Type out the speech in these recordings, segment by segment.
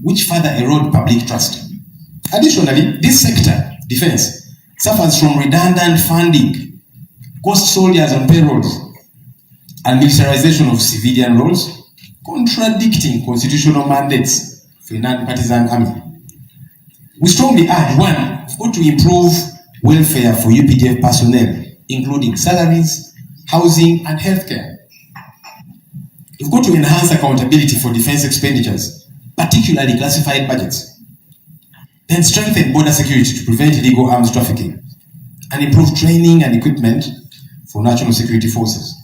which further erode public trust. Additionally, this sector, defense, suffers from redundant funding, ghost soldiers on payrolls, and militarization of civilian roles, contradicting constitutional mandates for a non-partisan army. We strongly urge, one, we've got to improve welfare for UPDF personnel, including salaries, housing, and healthcare. We've got to enhance accountability for defense expenditures, particularly classified budgets. Then strengthen border security to prevent illegal arms trafficking, and improve training and equipment for national security forces.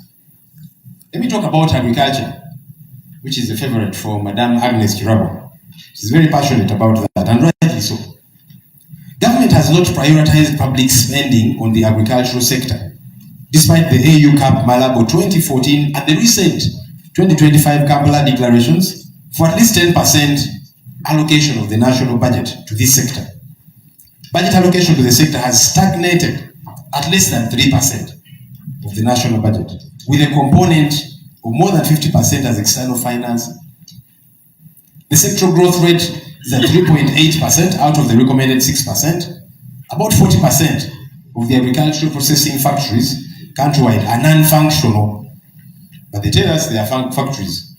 Let me talk about agriculture, which is a favorite for Madame Agnes Chirabo. She's very passionate about that, and rightly so. Government has not prioritized public spending on the agricultural sector, despite the AU CAP Malabo 2014 and the recent 2025 Kampala declarations for at least 10% allocation of the national budget to this sector. Budget allocation to the sector has stagnated at less than 3% of the national budget, with a component of more than 50% as external finance. The sectoral growth rate is at 3.8% out of the recommended 6%. About 40% of the agricultural processing factories countrywide are non-functional, but they tell us they are factories.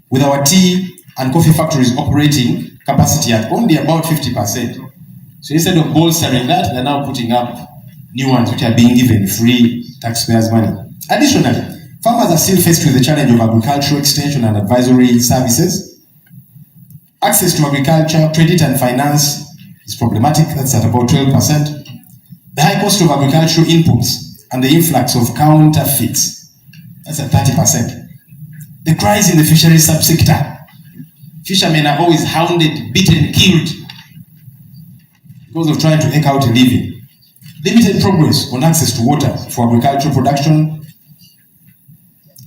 With our tea and coffee factories operating capacity at only about 50%. So instead of bolstering that, they're now putting up new ones which are being given free taxpayers' money. Additionally, farmers are still faced with the challenge of agricultural extension and advisory services. Access to agriculture, credit and finance is problematic. That's at about 12%. The high cost of agricultural inputs and the influx of counterfeits, that's at 30%. The cries in the fisheries subsector. Fishermen are always hounded, beaten, killed because of trying to eke out a living. Limited progress on access to water for agricultural production.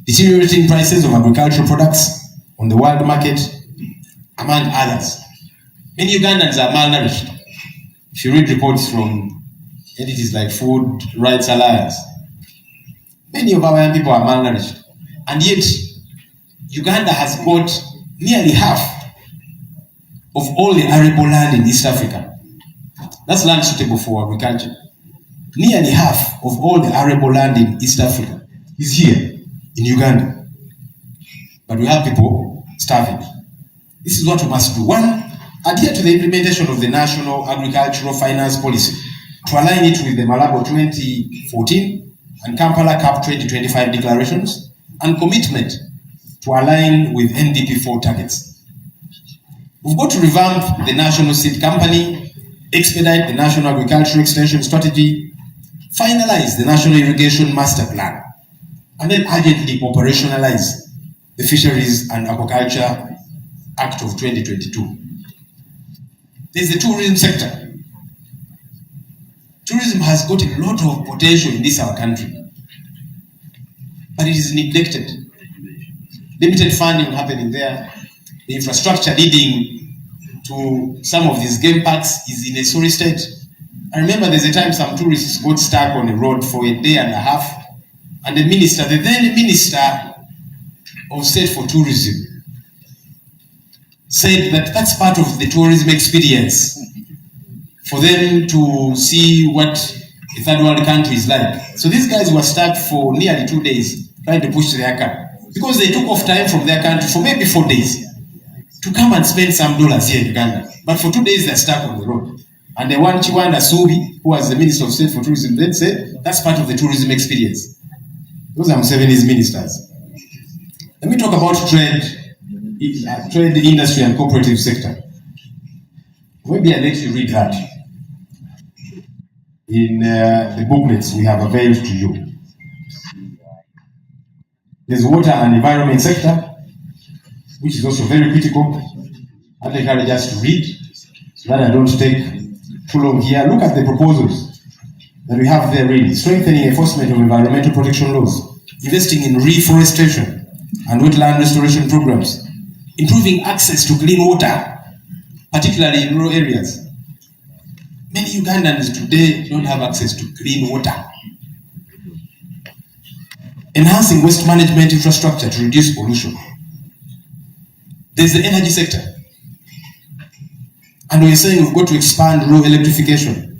Deteriorating prices of agricultural products on the world market, among others. Many Ugandans are malnourished. If you read reports from entities like Food Rights Alliance, many of our young people are malnourished. And yet, Uganda has got nearly half of all the arable land in East Africa. That's land suitable for agriculture. Nearly half of all the arable land in East Africa is here in Uganda. But we have people starving. This is what we must do. One, adhere to the implementation of the National Agricultural Finance Policy to align it with the Malabo 2014 and Kampala CAP 2025 declarations, and commitment to align with NDP 4 targets. We've got to revamp the National Seed Company, expedite the National Agricultural Extension Strategy, finalize the National Irrigation Master Plan, and then urgently operationalize the Fisheries and Aquaculture Act of 2022. There's the tourism sector. Tourism has got a lot of potential in this our country, but it is neglected. Limited funding happening there. The infrastructure leading to some of these game parks is in a sorry state. I remember there's a time some tourists got stuck on the road for a day and a half, and the then Minister of State for Tourism, said that that's part of the tourism experience for them to see what a third world country is like. So these guys were stuck for nearly 2 days trying to push their car because they took off time from their country for maybe 4 days to come and spend some dollars here in Uganda. But for 2 days they're stuck on the road. And the one Chiwanda Subi, who was the Minister of State for Tourism, then said that's part of the tourism experience. Those are Museveni's ministers. Let me talk about trade, industry, and cooperative sector. Maybe I'll let you read that in the booklets we have availed to you. There's water and environment sector, which is also very critical. I'd encourage us to read so that I don't take too long here. Look at the proposals that we have there really. Strengthening enforcement of environmental protection laws, investing in reforestation and wetland restoration programs, improving access to clean water, particularly in rural areas. Many Ugandans today don't have access to clean water. Enhancing waste management infrastructure to reduce pollution. There's the energy sector. And we're saying we've got to expand rural electrification.